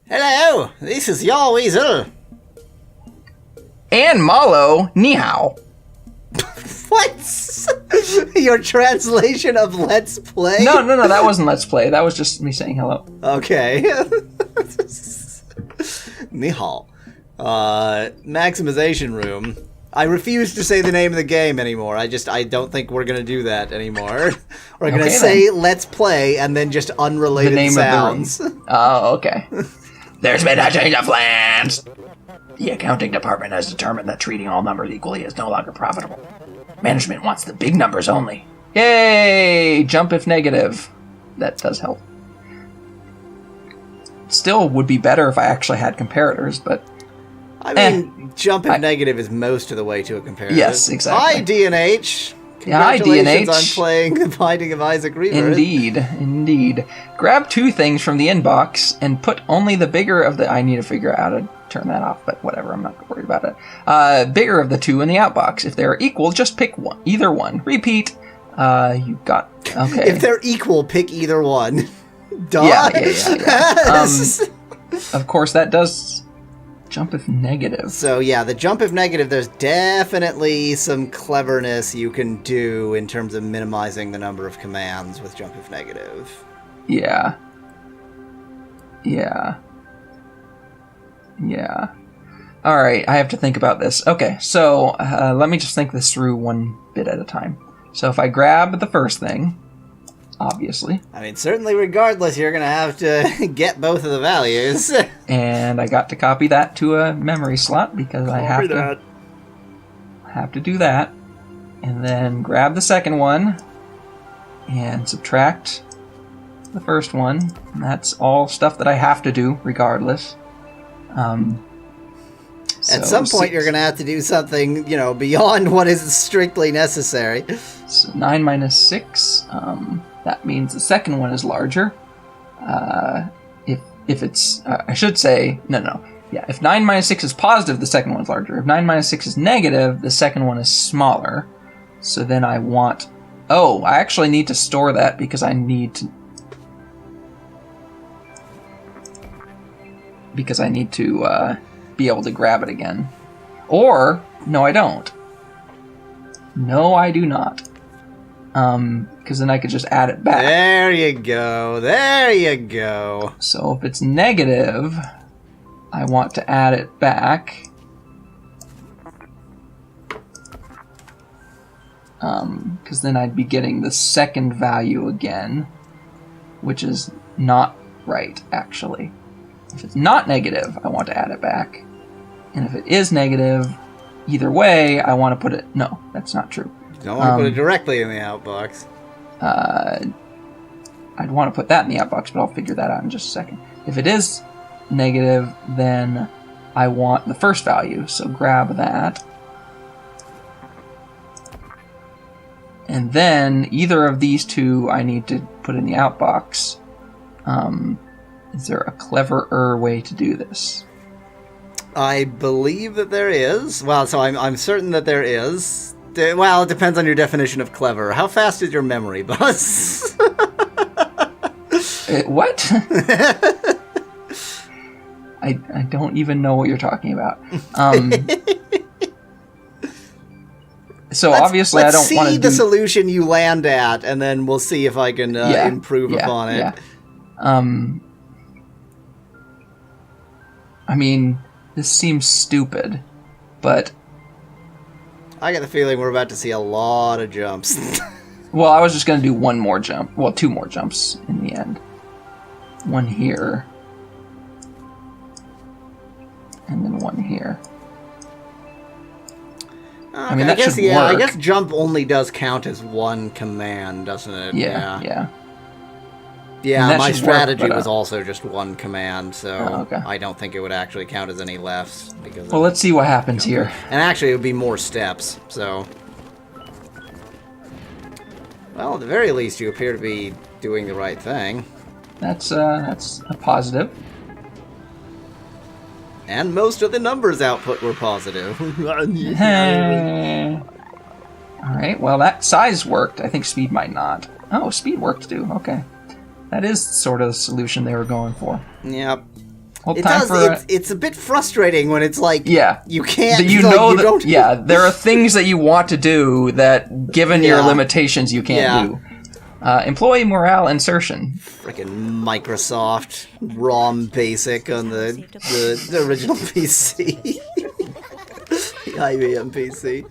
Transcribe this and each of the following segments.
Hello, this is Yahweasel. And Mallow, ni hao. What? Your translation of Let's Play? No, that wasn't Let's Play. That was just me saying hello. Okay. Ni hao. Maximization room. I refuse to say the name of the game anymore. I don't think we're gonna do that anymore. We're gonna say Let's Play and then just unrelated the name sounds. Of the room. Oh, okay. There's been a change of plans. The accounting department has determined that treating all numbers equally is no longer profitable. Management wants the big numbers only. Yay! Jump if negative. That does help. Still would be better if I actually had comparators, but... I mean, jump if negative is most of the way to a comparative. Yes, exactly. Hi, D&H. Hi, Congratulations on playing The Binding of Isaac Rebirth. Indeed. Grab two things from the inbox and put only the bigger of the... I need to figure out how to turn that off, but whatever, I'm not worried about it. Bigger of the two in the outbox. If they're equal, just pick one. Either one. Repeat. You got... Okay. If they're equal, pick either one. Duh. Yeah. Of course, that does... Jump if negative. So yeah, the jump if negative, there's definitely some cleverness you can do in terms of minimizing the number of commands with jump if negative. Yeah. Alright, I have to think about this. Okay, so let me just think this through one bit at a time. So if I grab the first thing, obviously. I mean, certainly regardless, you're going to have to get both of the values. And I got to copy that to a memory slot because I have to do that. And then grab the second one and subtract the first one. And that's all stuff that I have to do regardless. At some point, you're going to have to do something, beyond what is strictly necessary. So 9 minus 6... that means the second one is larger. If it's... I should say... No. Yeah, if 9 minus 6 is positive, the second one's larger. If 9 minus 6 is negative, the second one is smaller. So then I want... Oh, I actually need to store that because I need to... be able to grab it again. Or... No, I don't. No, I do not. Because then I could just add it back. There you go. So if it's negative, I want to add it back. Because then I'd be getting the second value again, which is not right, actually. If it's not negative, I want to add it back. And if it is negative, either way, I want to put it... No, that's not true. You don't want to put it directly in the outbox. I'd want to put that in the outbox, but I'll figure that out in just a second. If it is negative, then I want the first value, so grab that. And then either of these two I need to put in the outbox. Is there a cleverer way to do this? I believe that there is. Well, so I'm certain that there is. Well, it depends on your definition of clever. How fast is your memory, boss? What? I don't even know what you're talking about. So obviously I don't want to see the solution you land at, and then we'll see if I can improve upon it. Yeah. I mean, this seems stupid, but... I get the feeling we're about to see a lot of jumps. Well, I was just going to do one more jump. Well, two more jumps in the end. One here. And then one here. Okay, I mean, that should work. I guess jump only does count as one command, doesn't it? Yeah. Yeah, my strategy was also just one command, so I don't think it would actually count as any lefts. Well, let's see what happens here. And actually, it would be more steps, so... Well, at the very least, you appear to be doing the right thing. That's a positive. And most of the numbers output were positive. Alright, well, that size worked. I think speed might not. Oh, speed worked too. Okay. That is sort of the solution they were going for. Yep. Well, It does. It's a bit frustrating when it's like, yeah, you can't. You like, know you that. don't... Yeah, there are things that you want to do that, given your limitations, you can't do. Employee morale insertion. Frickin' Microsoft ROM basic on the original PC. The IBM PC.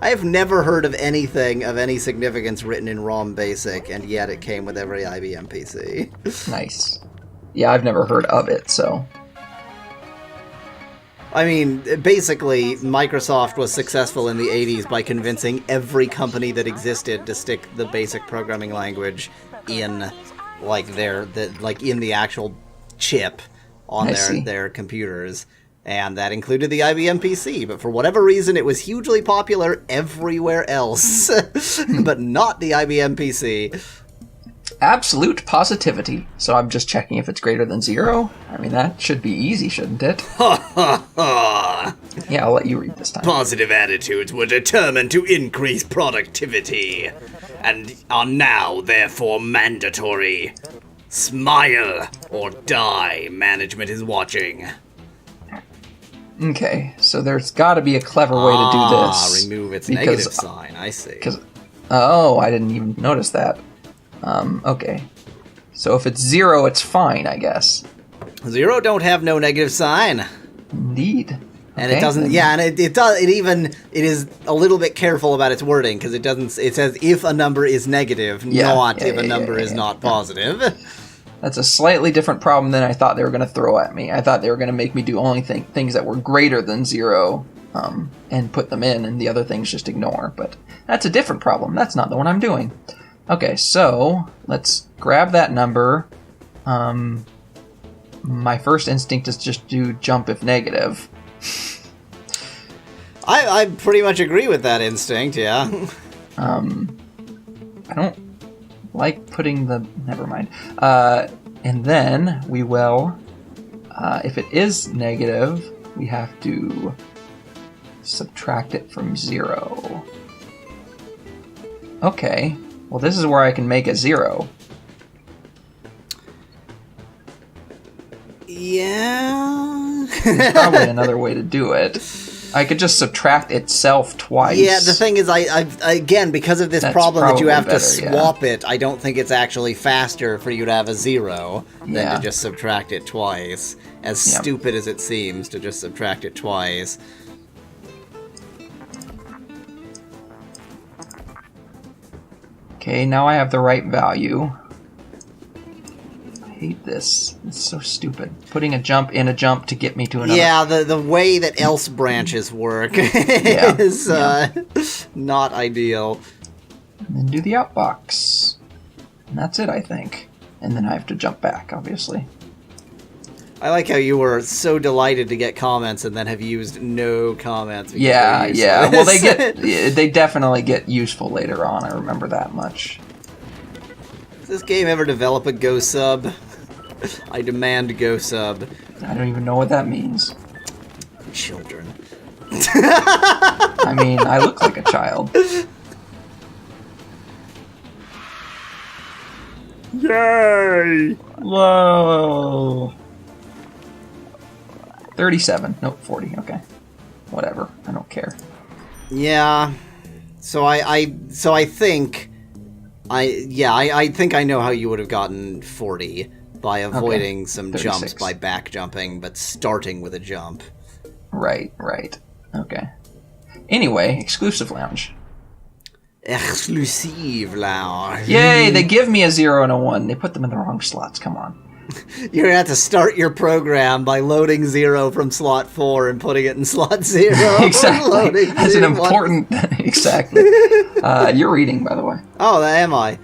I have never heard of anything of any significance written in ROM basic, and yet it came with every IBM PC. Nice. Yeah, I've never heard of it, so... I mean, basically, Microsoft was successful in the 80s by convincing every company that existed to stick the basic programming language in, like, in the actual chip on their computers. And that included the IBM PC, but for whatever reason, it was hugely popular everywhere else, but not the IBM PC. Absolute positivity. So I'm just checking if it's greater than 0. I mean, that should be easy, shouldn't it? Ha ha ha! Yeah, I'll let you read this time. Positive attitudes were determined to increase productivity, and are now therefore mandatory. Smile or die, management is watching. Okay, so there's got to be a clever way to do this. Remove its negative sign, I see. Oh, I didn't even notice that. Okay. So if it's 0, it's fine, I guess. 0 don't have no negative sign. Indeed. And it doesn't, and it is a little bit careful about its wording, because it says if a number is negative, not if a number is not positive. That's a slightly different problem than I thought they were going to throw at me. I thought they were going to make me do only things that were greater than 0, and put them in, and the other things just ignore. But that's a different problem. That's not the one I'm doing. Okay, so let's grab that number. My first instinct is just to jump if negative. I pretty much agree with that instinct, yeah. I don't like putting the... Never mind. And then we will... if it is negative, we have to subtract it from 0. Okay. Well, this is where I can make a 0. Yeah. There's probably another way to do it. I could just subtract itself twice. Yeah, the thing is, I again, because of this problem that you have to swap it, I don't think it's actually faster for you to have a 0 than to just subtract it twice. As stupid as it seems to just subtract it twice. Okay, now I have the right value. I hate this. It's so stupid. Putting a jump in a jump to get me to another... Yeah, the way that else branches work is not ideal. And then do the outbox. And that's it, I think. And then I have to jump back, obviously. I like how you were so delighted to get comments and then have used no comments. Yeah. Well, they definitely get useful later on. I remember that much. Does this game ever develop a Go sub? I demand Go sub. I don't even know what that means. Children. I mean, I look like a child. Yay! Whoa. 37. Nope, 40. Okay. Whatever. I don't care. Yeah. So I think I know how you would have gotten 40 by avoiding some 36. jumps by back jumping, but starting with a jump. Right. Okay. Anyway, exclusive lounge. Exclusive lounge. Yay, they give me a 0 and a 1. They put them in the wrong slots. Come on. You're going to have to start your program by loading 0 from slot 4 and putting it in slot 0. Exactly. That's an important... Exactly. You're reading, by the way. Oh, am I?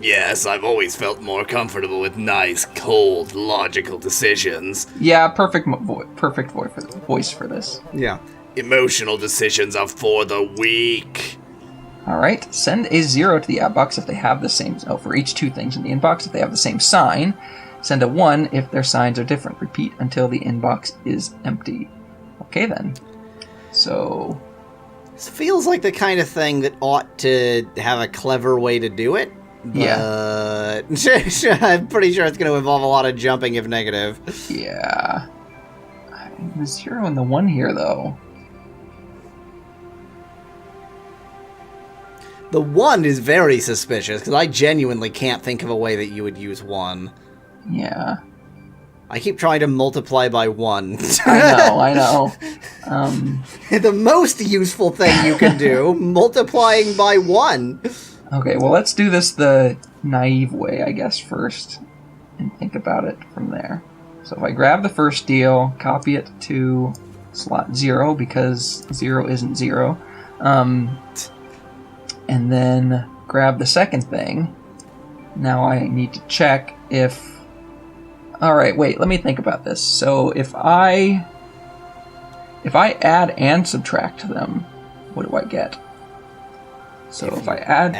Yes, I've always felt more comfortable with nice, cold, logical decisions. Yeah, perfect voice for this. Yeah. Emotional decisions are for the weak. Alright, send a 0 to the outbox if they have the same... Oh, for each 2 things in the inbox if they have the same sign. Send a 1 if their signs are different. Repeat until the inbox is empty. Okay, then. So... This feels like the kind of thing that ought to have a clever way to do it. But I'm pretty sure it's going to involve a lot of jumping if negative. Yeah. The 0 and the 1 here, though. The 1 is very suspicious, because I genuinely can't think of a way that you would use 1. Yeah. I keep trying to multiply by 1. I know. The most useful thing you can do, multiplying by 1. Okay, well, let's do this the naive way, I guess, first, and think about it from there. So if I grab the first deal, copy it to slot 0, because 0 isn't 0, and then grab the second thing. Now I need to check if... Alright, wait, let me think about this. So if I add and subtract them, what do I get? So if I add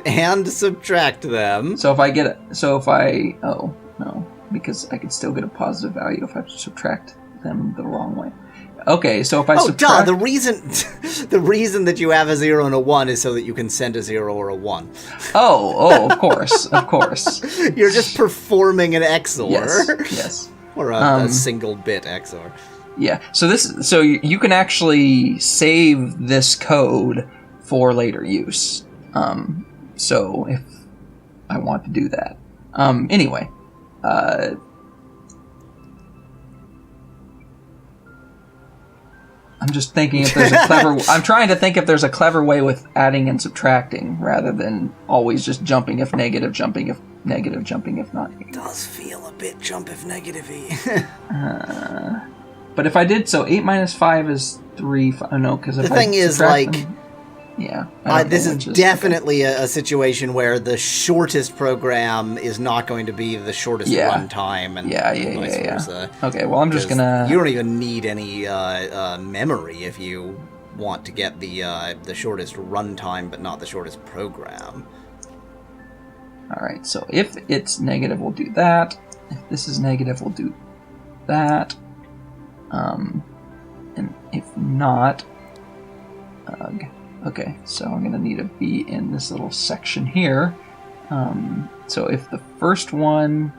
and subtract them. So if I get it, oh no, because I could still get a positive value if I subtract them the wrong way. Okay, so if I subtract... the reason that you have a 0 and a 1 is so that you can send a 0 or a 1. Oh, of course, of course. You're just performing an XOR. Yes. Or a single bit XOR. Yeah, so you can actually save this code for later use. So if I want to do that. Anyway, I'm just thinking if there's a clever... I'm trying to think if there's a clever way with adding and subtracting rather than always just jumping if negative, jumping if negative, jumping if not. It does feel a bit jump if negative-y. But if I did so, 8 minus 5 is 3. No, because if the thing is, like... them, yeah. This is definitely a situation where the shortest program is not going to be the shortest runtime, and vice versa. Okay, well, I'm just gonna... You don't even need any memory if you want to get the shortest runtime, but not the shortest program. Alright, so if it's negative, we'll do that. If this is negative, we'll do that. And if not... Okay, so I'm going to need to be in this little section here. So if the first one...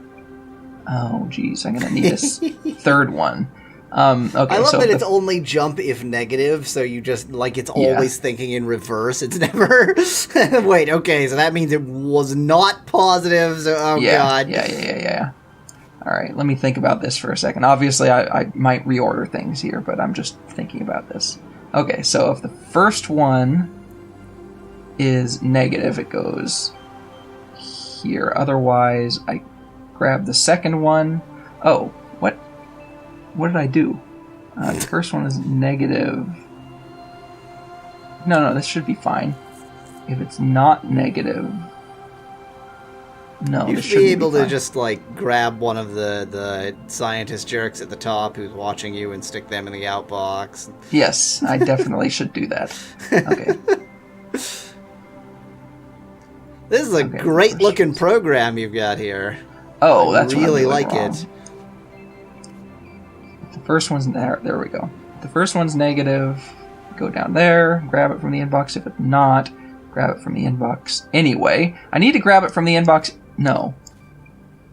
Oh, geez, I'm going to need this third one. Okay, I love that it's only jump if negative, so you just, like, it's always thinking in reverse. It's never... Wait, okay, so that means it was not positive, so, God. Yeah. Alright, let me think about this for a second. Obviously, I might reorder things here, but I'm just thinking about this. Okay, so if the first one is negative, it goes here. Otherwise, I grab the second one. Oh, what did I do? The first one is negative. No, this should be fine. If it's not negative... No, you should be able to just, like, grab one of the scientist jerks at the top who's watching you and stick them in the outbox. Yes, I definitely should do that. Okay. This is a great-looking program you've got here. Oh, that's I really what I'm like wrong. it. The first one's there. There we go. The first one's negative. Go down there, grab it from the inbox. If it's not, grab it from the inbox. Anyway, I need to grab it from the inbox. No.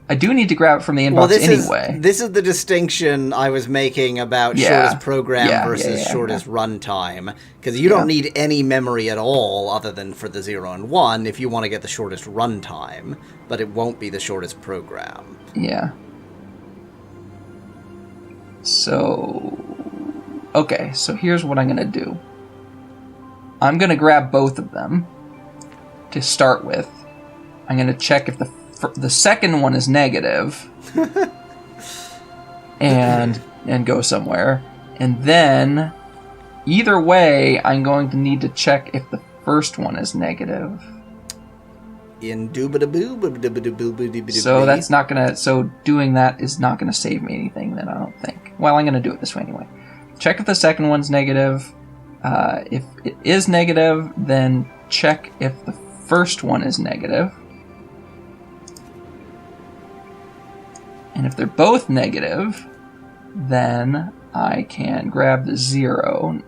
I do need to grab it from the inbox anyway. This is the distinction I was making about shortest program versus shortest runtime. Because you don't need any memory at all other than for the 0 and 1 if you want to get the shortest runtime. But it won't be the shortest program. Yeah. So... Okay, so here's what I'm going to do. I'm going to grab both of them to start with. I'm going to check if the second one is negative and go somewhere. And then, either way, I'm going to need to check if the first one is negative. So that's not going to... So doing that is not going to save me anything, then, I don't think. Well, I'm going to do it this way anyway. Check if the second one's negative. If it is negative, then check if the first one is negative. And if they're both negative, then I can grab the 0.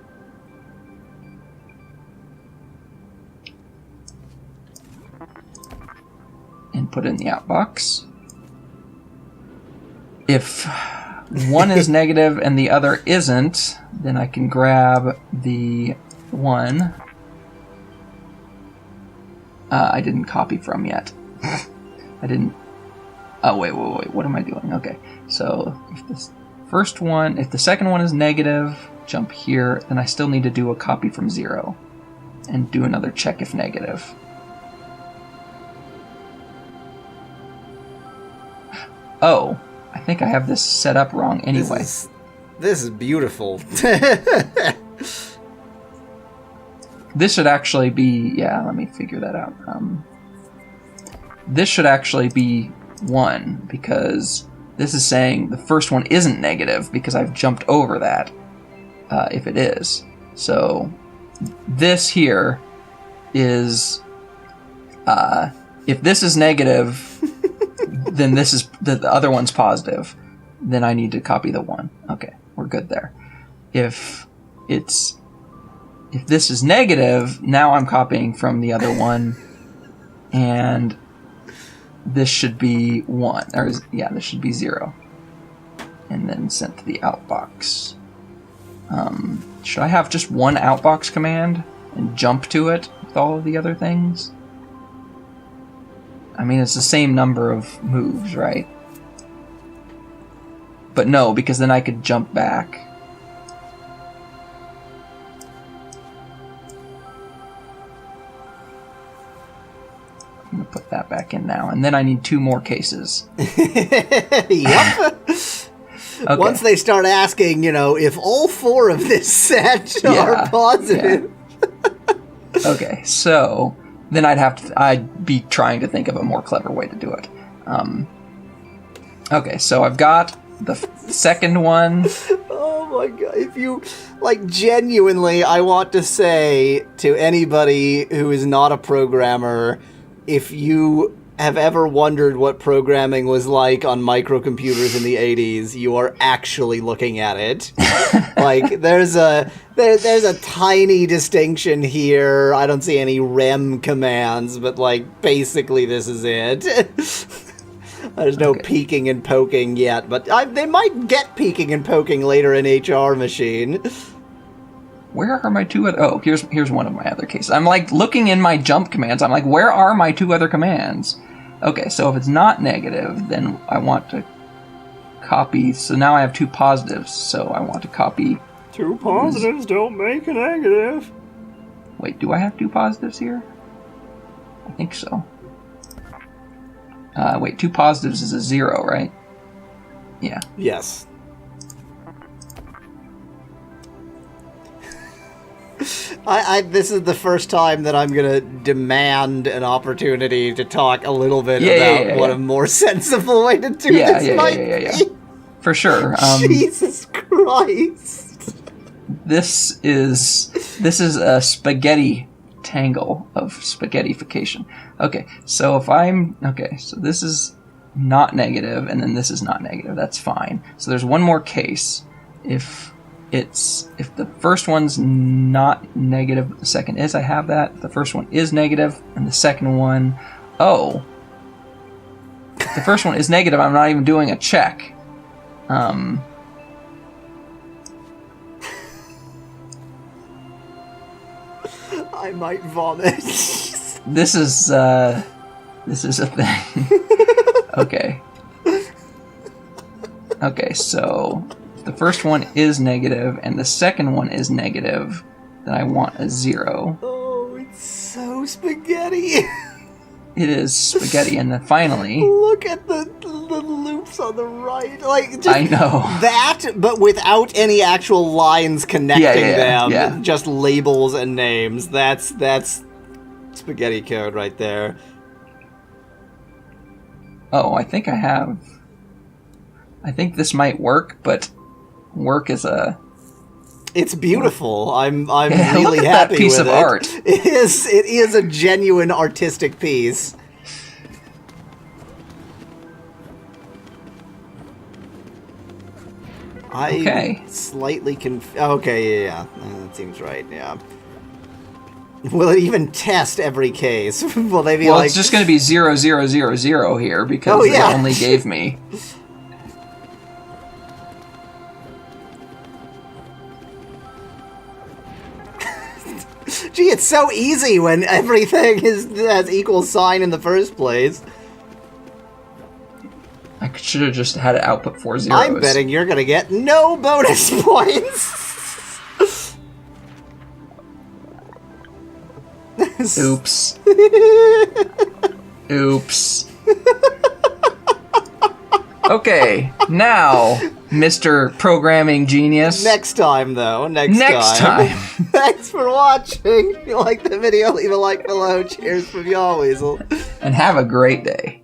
put it in the outbox. If one is negative and the other isn't, then I can grab the one I didn't copy from yet. I didn't... Oh, wait, what am I doing? Okay, so if this first one, if the second one is negative, jump here, then I still need to do a copy from 0 and do another check if negative. Oh, I think I have this set up wrong anyway. This is beautiful. This should actually be... Yeah, let me figure that out. This should actually be 1, because this is saying the first one isn't negative, because I've jumped over that, if it is. So this here is... if this is negative, then this is... The other one's positive. Then I need to copy the 1. Okay, we're good there. If this is negative, now I'm copying from the other one, and this should be 1. Yeah, this should be 0. And then sent to the outbox. Should I have just one outbox command and jump to it with all of the other things? I mean, it's the same number of moves, right? But no, because then I could jump back. I'm going to put that back in now. And then I need 2 more cases. Yep. Okay. Once they start asking, if all 4 of this set are positive. Yeah. Okay, so then I'd be trying to think of a more clever way to do it. Okay, so I've got the second one. Oh my god, if you, genuinely, I want to say to anybody who is not a programmer, if you have ever wondered what programming was like on microcomputers in the 80s, you are actually looking at it. There's a tiny distinction here. I don't see any rem commands, but basically this is it. There's no peeking and poking yet, but they might get peeking and poking later in HR machine. Where are my 2 other... Oh, here's one of my other cases. I'm looking in my jump commands. I'm like, where are my 2 other commands? Okay, so if it's not negative, then I want to copy. So now I have 2 positives, so I want to copy... 2 positives don't make a negative. Wait, do I have 2 positives here? I think so. Wait, 2 positives is a 0, right? Yeah. Yes. This is the first time that I'm going to demand an opportunity to talk a little bit about what a more sensible way to do this might be. For sure. Jesus Christ. This is a spaghetti tangle of spaghettification. Okay, so so this is not negative, and then this is not negative. That's fine. So there's one more case. If the first one's not negative, but the second is, I have that. The first one is negative, and the second one, if the first one is negative, I'm not even doing a check. I might vomit. This is a thing. Okay. Okay, so the first one is negative, and the second one is negative, then I want a 0. Oh, it's so spaghetti. It is spaghetti, and then finally... Look at the loops on the right. I know. That, but without any actual lines connecting them. Yeah. Just labels and names. That's spaghetti code right there. Oh, I think this might work, but... Work is a... It's beautiful. I'm really look at happy that piece with of art. It is a genuine artistic piece. Okay. Slightly Okay, yeah. That seems right, yeah. Will it even test every case? Will they be well, like... it's just going to be 0, 0, 0, 0 here because Oh, yeah. they only gave me... Gee, it's so easy when everything has equal sign in the first place. I should have just had it output 4 zeros. I'm betting you're gonna get no bonus points. Oops. Oops. Okay, now, Mr. Programming Genius. Next time, though. Next time. Thanks for watching. If you like the video, leave a like below. Cheers from Yahweasel. And have a great day.